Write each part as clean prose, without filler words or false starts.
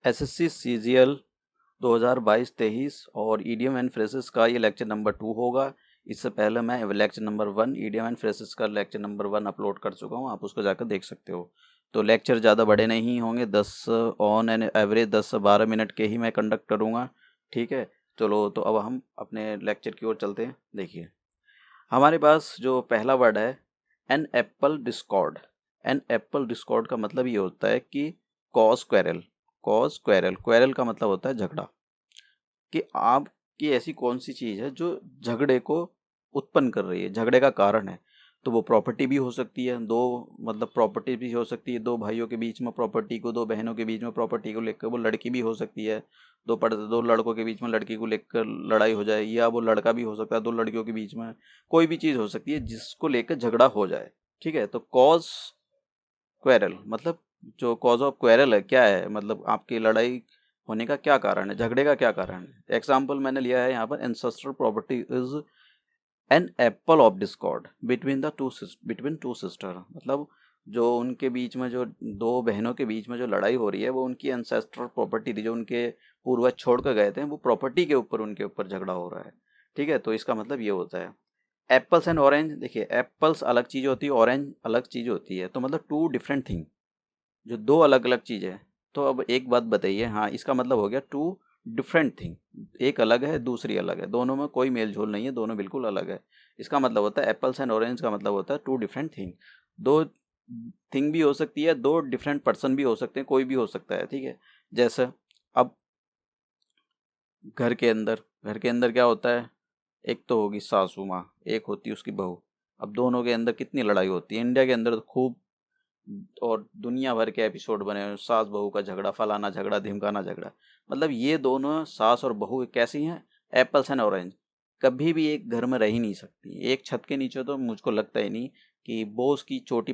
SSC CGL 2022-23 और EDM and phrases का ये लेक्चर नंबर 2 होगा। इससे पहले मैं lecture number 1 EDM and phrases का लेक्चर नंबर 1 अपलोड कर चुका हूँ, आप उसको जाकर देख सकते हो। तो लेक्चर ज़्यादा बड़े नहीं होंगे, 10 ऑन एन एवरेज 10 से 12 मिनट के ही मैं कंडक्ट करूँगा। ठीक है, चलो तो अब हम अपने लेक्चर की ओर चलते हैं। देखिए, हमारे पास जो पहला वर्ड है an apple discord. An apple discord का मतलब ये होता है कि cause quarrel. Cause quarrel, quarrel का मतलब होता है झगड़ा, कि आपकी ऐसी कौन सी चीज़ है जो झगड़े को उत्पन्न कर रही है, झगड़े का कारण है। तो वो प्रॉपर्टी भी हो सकती है, दो मतलब प्रॉपर्टी भी हो सकती है, दो भाइयों के बीच में प्रॉपर्टी को, दो बहनों के बीच में प्रॉपर्टी को लेकर वो लड़की भी हो सकती है, दो लड़कों के बीच में लड़की को लेकर लड़ाई हो जाए, या वो लड़का भी हो सकता है, दो लड़कियों के बीच में कोई भी चीज़ हो सकती है जिसको लेकर झगड़ा हो जाए। ठीक है, तो कॉज क्वेरल मतलब जो कॉज ऑफ क्वेरल है क्या है, मतलब आपकी लड़ाई होने का क्या कारण है, झगड़े का क्या कारण है। एग्जाम्पल मैंने लिया है यहाँ पर, ancestral property is an apple of Discord between two sister. मतलब जो उनके बीच में, जो दो बहनों के बीच में जो लड़ाई हो रही है, वो उनकी एंसेस्ट्रल प्रॉपर्टी थी, जो उनके पूर्वज छोड़ कर गए थे, वो प्रॉपर्टी के ऊपर उनके ऊपर झगड़ा हो रहा है। ठीक है, तो इसका मतलब ये होता है। एप्पल्स एंड ऑरेंज, देखिए एप्पल्स अलग चीज़ होती है, ऑरेंज अलग चीज़ होती है, तो मतलब टू डिफरेंट थिंग, जो दो अलग अलग चीज़ें हैं। तो अब एक बात बताइए, हाँ इसका मतलब हो गया टू डिफरेंट थिंग, एक अलग है दूसरी अलग है, दोनों में कोई मेल जोल नहीं है, दोनों बिल्कुल अलग है। इसका मतलब होता है एप्पल्स एंड ऑरेंज का मतलब होता है टू डिफरेंट थिंग। दो थिंग भी हो सकती है, दो डिफरेंट पर्सन भी हो सकते हैं, कोई भी हो सकता है। ठीक है, जैसे अब घर के अंदर क्या होता है, एक तो होगी सासू माँ, एक होती है उसकी बहू। अब दोनों के अंदर कितनी लड़ाई होती है, इंडिया के अंदर तो खूब, और दुनिया भर के एपिसोड बने हुए, सास बहू का झगड़ा, फलाना झगड़ा, ढिमकाना झगड़ा। मतलब ये दोनों सास और बहू कैसी हैं, एप्पल्स एंड ऑरेंज, कभी भी एक घर में रह ही नहीं सकती एक छत के नीचे। तो मुझको लगता ही नहीं कि बोस की चोटी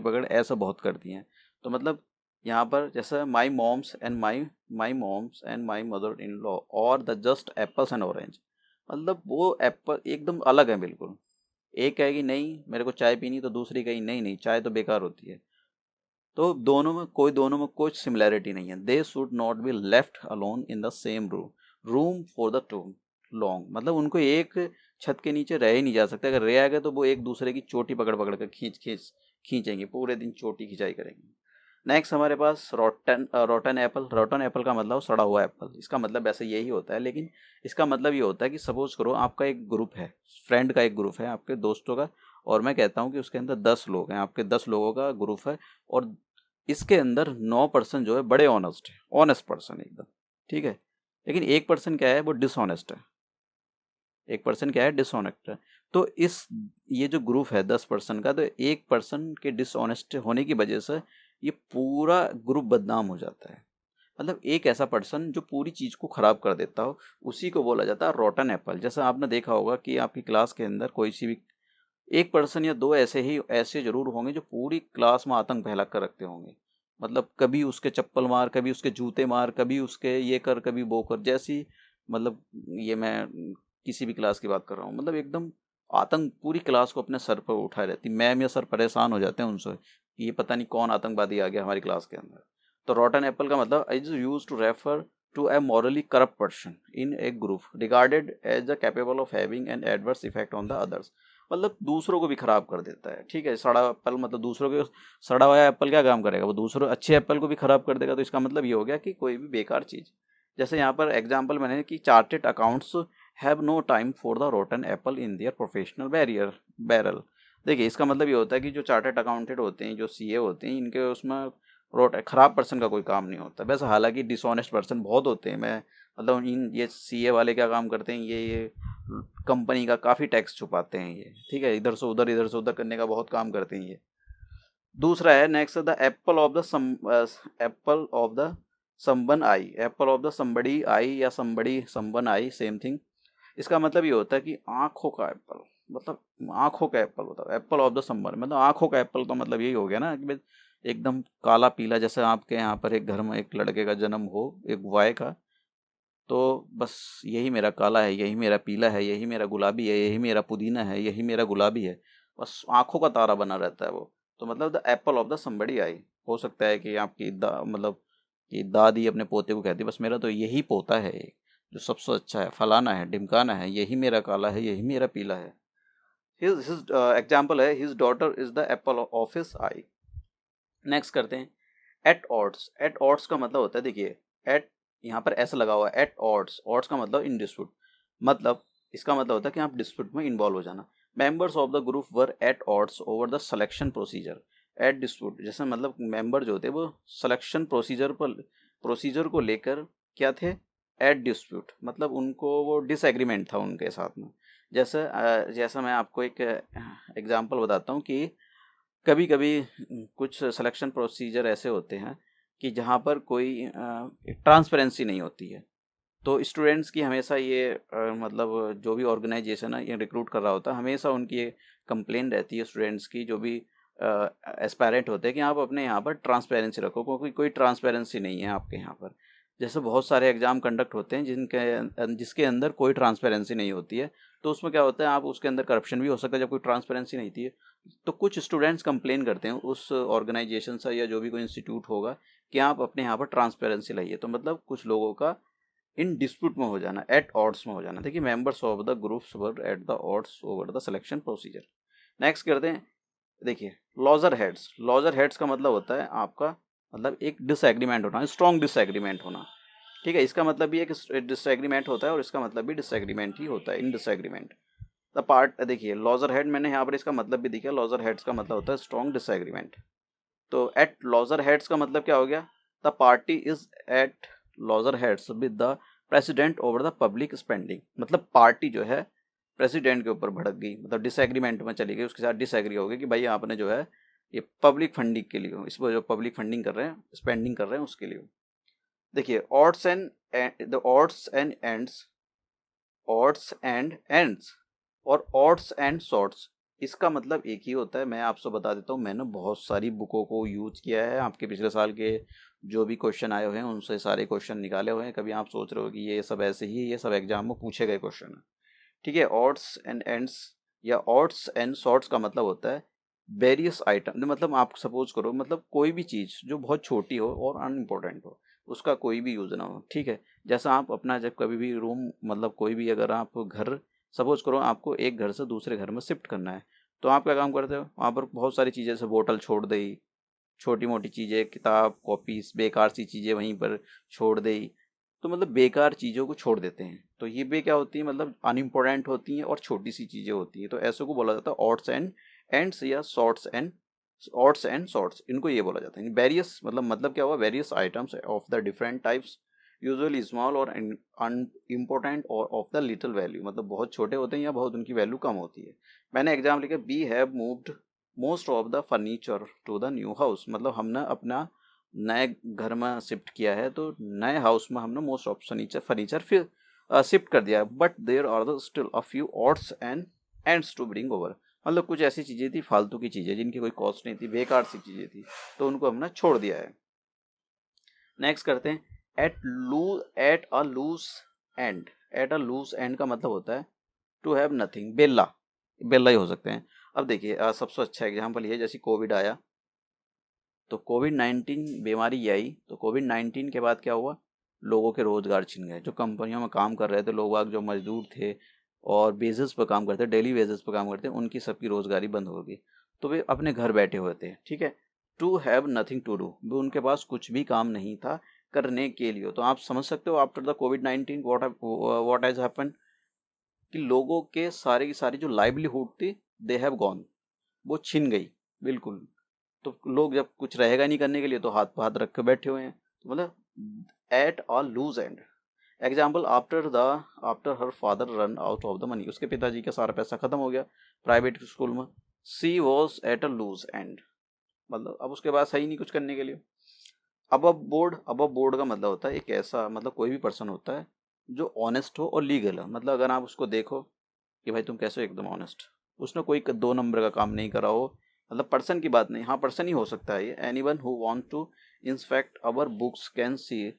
पकड़ ऐसा बहुत करती हैं। तो मतलब यहाँ पर जैसे माई मदर इन लॉ और the just apples and orange, मतलब वो एप्पल एकदम अलग है बिल्कुल। एक कहेगी नहीं मेरे को चाय पीनी, तो दूसरी कहेगी नहीं नहीं चाय तो बेकार होती है। तो दोनों में कोई सिमिलैरिटी नहीं है। They should not be left alone in the same room for the two long, मतलब उनको एक छत के नीचे रह ही नहीं जा सकता। अगर रह गए तो वो एक दूसरे की चोटी पकड़ पकड़ कर खींचेंगे, पूरे दिन चोटी खिंचाई करेंगे। नेक्स्ट हमारे पास रोटन एप्पल। रोटन एप्पल का मतलब सड़ा हुआ एप्पल, इसका मतलब वैसे यही होता है, लेकिन इसका मतलब ये होता है कि सपोज करो आपका एक ग्रुप है, फ्रेंड का एक ग्रुप है, आपके दोस्तों का, और मैं कहता हूँ कि उसके अंदर 10 लोग हैं, आपके 10 लोगों का ग्रुप है, और इसके अंदर 9% जो है बड़े ऑनेस्ट है, ऑनेस्ट पर्सन एकदम। ठीक है, लेकिन 1% क्या है, वो डिसऑनेस्ट है। 1% क्या है, डिसऑनेस्ट है। तो इस ये जो ग्रुप है 10% का, तो 1% के डिसऑनेस्ट होने की वजह से ये पूरा ग्रुप बदनाम हो जाता है। मतलब एक ऐसा पर्सन जो पूरी चीज को खराब कर देता हो, उसी को बोला जाता है रोटन एप्पल। जैसा आपने देखा होगा कि आपकी क्लास के अंदर कोई सी भी एक पर्सन या दो ऐसे जरूर होंगे जो पूरी क्लास में आतंक फैला कर रखते होंगे। मतलब कभी उसके चप्पल मार, कभी उसके जूते मार, कभी उसके ये कर, कभी वो कर, जैसी मतलब ये मैं किसी भी क्लास की बात कर रहा हूँ, मतलब एकदम आतंक पूरी क्लास को अपने सर पर उठाए रहती। मैम या सर परेशान हो जाते हैं उनसे कि ये पता नहीं कौन आतंकवादी आ गया हमारी क्लास के अंदर। तो रॉटन एप्पल का मतलब is use to refer to a morally corrupt person in a group regarded as the capable of having an adverse effect on the others. मतलब दूसरों को भी खराब कर देता है। ठीक है, सड़ा एप्पल मतलब दूसरों के, सड़ा हुआ एप्पल क्या काम करेगा, वो दूसरों अच्छे एप्पल को भी खराब कर देगा। तो इसका मतलब ये हो गया कि कोई भी बेकार चीज, जैसे यहाँ पर एग्जाम्पल मैंने कि chartered accounts have no time for the rotten apple in their professional barrel. देखिए इसका मतलब ये होता है कि जो चार्टेड अकाउंटेंट होते हैं, जो सीए होते हैं, इनके उसमें रोट खराब पर्सन का कोई काम नहीं होता। वैसे हालांकि डिसऑनेस्ट पर्सन बहुत होते हैं, मैं मतलब इन ये सीए वाले क्या काम करते हैं, ये कंपनी का काफ़ी टैक्स छुपाते हैं ये। ठीक है, इधर से उधर करने का बहुत काम करते हैं ये। दूसरा है next, the apple of the someone eye. Apple of the somebody eye या somebody someone eye, same thing. इसका मतलब ये होता है कि आंखों का एप्पल, मतलब आंखों का एप्पल होता है। एप्पल ऑफ द संबन मतलब आंखों का एप्पल, तो मतलब यही हो गया ना कि भाई एकदम काला पीला। जैसे आपके यहाँ पर एक घर में एक लड़के का जन्म हो, एक बॉय का, तो बस यही मेरा काला है, यही मेरा पीला है, यही मेरा गुलाबी है, यही मेरा पुदीना है, यही मेरा गुलाबी है, बस आंखों का तारा बना रहता है वो। तो मतलब the apple of the somebody I, हो सकता है कि आपकी मतलब कि दादी अपने पोते को कहती है बस मेरा तो यही पोता है एक, जो सबसे अच्छा है, फलाना है, ढिमकाना है, यही मेरा काला है, यही मेरा पीला है। हिज एग्जाम्पल है his daughter is the apple of his I. Next करते हैं एट ऑड्स। एट ऑड्स का मतलब होता है, देखिए एट यहाँ पर ऐसा लगा हुआ है, एट ऑड्स, ऑड्स का मतलब इन डिस्प्यूट, मतलब इसका मतलब होता है कि आप डिस्प्यूट में इन्वॉल्व हो जाना। Members of the group were at odds over the selection procedure. At dispute जैसे मतलब मेंबर जो थे वो सिलेक्शन प्रोसीजर को लेकर क्या थे, एट डिस्प्यूट, मतलब उनको वो डिसएग्रीमेंट था उनके साथ में। जैसा मैं आपको एक एग्जांपल बताता हूँ कि कभी कभी कुछ सिलेक्शन प्रोसीजर ऐसे होते हैं कि जहाँ पर कोई ट्रांसपेरेंसी नहीं होती है। तो स्टूडेंट्स की हमेशा ये मतलब जो भी ऑर्गेनाइजेशन है ये रिक्रूट कर रहा होता है, हमेशा उनकी ये कंप्लेन रहती है स्टूडेंट्स की, जो भी एस्पायरेंट होते हैं, कि आप अपने यहाँ पर ट्रांसपेरेंसी रखो, क्योंकि कोई ट्रांसपेरेंसी नहीं है आपके यहाँ पर। जैसे बहुत सारे एग्जाम कंडक्ट होते हैं जिसके अंदर कोई ट्रांसपेरेंसी नहीं होती है, तो उसमें क्या होता है, आप उसके अंदर करप्शन भी हो सकता है जब कोई ट्रांसपेरेंसी नहीं थी है। तो कुछ स्टूडेंट्स कंप्लेन करते हैं उस ऑर्गेनाइजेशन से या जो भी कोई इंस्टीट्यूट होगा कि आप अपने यहाँ पर ट्रांसपेरेंसी लाइए। तो मतलब कुछ लोगों का इन डिस्प्यूट में हो जाना, एट ऑड्स में हो जाना। देखिए members of the groups were at the odds over the selection procedure. Next करते हैं, देखिए लॉजर हेड्स। लॉजर हेड्स का मतलब होता है आपका, मतलब एक डिसएग्रीमेंट होना, स्ट्रॉन्ग डिसएग्रीमेंट होना। ठीक है, इसका मतलब भी एक डिसएग्रीमेंट होता है और इसका मतलब भी डिसएग्रीमेंट ही होता है, इन डिसएग्रीमेंट द पार्ट। देखिए लॉजर हेड, मैंने यहाँ पर इसका मतलब भी दिखा, लॉजर हेड्स का मतलब होता है स्ट्रॉन्ग डिसएग्रीमेंट। तो एट लॉजर हेड्स का मतलब क्या हो गया, the party is at loggerheads with the president over the public spending. मतलब पार्टी जो है प्रेसिडेंट के ऊपर भड़क गई, मतलब डिसएग्रीमेंट में चली गई, उसके साथ डिसएग्री हो गई कि भाई आपने जो है ये पब्लिक फंडिंग के लिए हो, इस पर जो पब्लिक फंडिंग कर रहे हैं, स्पेंडिंग कर रहे हैं उसके लिए हो। देखिए ऑड्स एंड एंड्स और ऑड्स एंड शॉर्ट्स, इसका मतलब एक ही होता है। मैं आपसे बता देता हूँ, मैंने बहुत सारी बुकों को यूज किया है, आपके पिछले साल के जो भी क्वेश्चन आए हुए हैं उनसे सारे क्वेश्चन निकाले हुए हैं। कभी आप सोच रहे हो कि ये सब ऐसे ही, ये सब एग्जाम में पूछे गए क्वेश्चन है। ठीक है, ऑड्स एंड एंड्स या ऑड्स एंड शॉर्ट्स का मतलब होता है वेरियस आइटम। मतलब आप सपोज करो, मतलब कोई भी चीज़ जो बहुत छोटी हो और अनइम्पोर्टेंट हो, उसका कोई भी यूज़ ना हो। ठीक है, जैसा आप अपना जब कभी भी रूम, मतलब कोई भी अगर आप घर, सपोज करो आपको एक घर से दूसरे घर में शिफ्ट करना है, तो आप क्या काम करते हो, वहाँ पर बहुत सारी चीज़ें, जैसे बोतल छोड़ दी, छोटी मोटी चीज़ें, किताब कॉपीज, बेकार सी चीज़ें वहीं पर छोड़ दी। तो मतलब बेकार चीज़ों को छोड़ देते हैं, तो ये क्या होती है, मतलब अनइम्पोर्टेंट होती हैं और छोटी सी चीज़ें होती हैं। तो ऐसे को बोला जाता है ऑड्स एंड एंड्स या ऑड्स एंड शॉर्ट्स, इनको ये बोला जाता है। वेरियस मतलब क्या हुआ, various items of the different types, usually small और अनइम्पोर्टेंट और ऑफ द लिटिल वैल्यू, मतलब बहुत छोटे होते हैं या बहुत उनकी वैल्यू कम होती है। मैंने एग्जाम लिखा, we have moved most of the furniture to the new house. मतलब हमने अपना नए घर में शिफ्ट किया है, तो नए हाउस में हमने मोस्ट ऑफ फर्नीचर फिर शिफ्ट कर दिया है, but there are the still a few odds and ends to bring over. मतलब कुछ ऐसी चीज़ें थी, फालतू की चीज़ें जिनकी कोई कॉस्ट नहीं थी, बेकार सी चीज़ें थी, तो उनको हमने छोड़ दिया है। नेक्स्ट करते हैं, at a loose end. At a loose end का मतलब होता है टू हैव नथिंग, बेला, बेला ही हो सकते हैं। अब देखिए सबसे अच्छा एग्जाम्पल ये, जैसे कोविड आया, तो कोविड-19 बीमारी आई, तो कोविड-19 के बाद क्या हुआ, लोगों के रोजगार छिन गए। जो कंपनियों में काम कर रहे थे लोग जो मजदूर थे और बेसिस पर काम करते, डेली बेसिस पर काम करते, उनकी सबकी रोजगारी बंद हो गई। तो वे अपने घर बैठे हुए थे। ठीक है, to have nothing to do, उनके पास कुछ भी काम नहीं था करने के लिए। तो आप समझ सकते हो after the covid what has happened, कि लोगों के सारे की सारी जो लाइवलीहुड थी, दे हैव गॉन, वो छिन गई बिल्कुल। तो लोग जब कुछ रहेगा नहीं करने के लिए, तो हाथ पे हाथ रख के बैठे हुए हैं। तो मतलब at a loose end. Example, after her father run out of the money, उसके पिताजी का सारा पैसा खत्म हो गया प्राइवेट स्कूल में। She was at a loose end, मतलब अब उसके पास है ही नहीं कुछ करने के लिए। अब बोर्ड का मतलब होता है एक ऐसा, मतलब कोई भी पर्सन होता है जो ऑनेस्ट हो और लीगल है। मतलब अगर आप उसको देखो कि भाई तुम कैसे हो, एकदम ऑनेस्ट, उसने कोई 2 नंबर का काम नहीं करा हो, मतलब पर्सन की बात नहीं, हाँ पर्सन ही हो सकता है ये। Anyone who want to inspect our books can see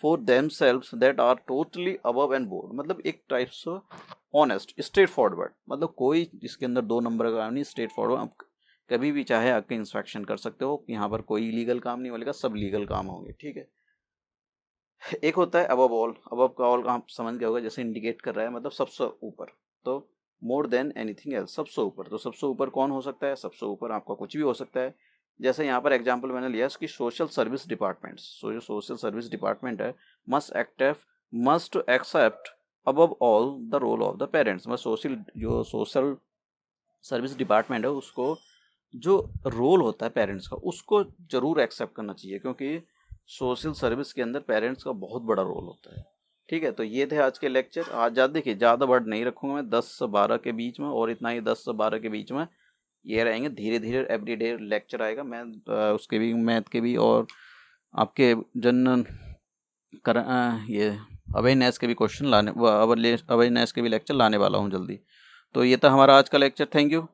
for themselves that are totally above and board, मतलब एक टाइप से ऑनेस्ट, स्ट्रेट फॉरवर्ड, मतलब कोई जिसके अंदर 2 नंबर का काम नहीं, स्ट्रेट फॉरवर्ड। आप कभी भी चाहे आके इंस्पेक्शन कर सकते हो, यहाँ पर कोई इलीगल काम नहीं मिलेगा, सब लीगल काम होंगे। ठीक है, एक होता है अबव ऑल। अबव का ऑल का आप समझ गए होगा, जैसे इंडिकेट कर रहा है मतलब सबसे ऊपर। तो मोर देन एनीथिंग एल्स, सबसे ऊपर। तो सबसे ऊपर कौन हो सकता है? सबसे ऊपर आपका कुछ भी हो सकता है। जैसे यहाँ पर एग्जांपल मैंने लिया इसकी, सोशल सर्विस डिपार्टमेंट्स। सो जो सोशल सर्विस डिपार्टमेंट है, must accept above all the role of the parents. मतलब जो सोशल सर्विस डिपार्टमेंट है उसको जो रोल होता है पेरेंट्स का, उसको जरूर एक्सेप्ट करना चाहिए, क्योंकि सोशल सर्विस के अंदर पेरेंट्स का बहुत बड़ा रोल होता है। ठीक है, तो ये थे आज के लेक्चर। आज ज़्यादा देखिए, ज़्यादा वर्ड नहीं रखूंगा मैं, 10 से 12 के बीच में, और इतना ही 10 से 12 के बीच में ये रहेंगे। धीरे धीरे एवरीडे लेक्चर आएगा, मैथ उसके भी, मैथ के भी, और आपके जनरल ये अवेयरनेस के भी क्वेश्चन लाने, अवेयरनेस के भी लेक्चर लाने वाला हूँ जल्दी। तो ये था हमारा आज का लेक्चर। Thank you.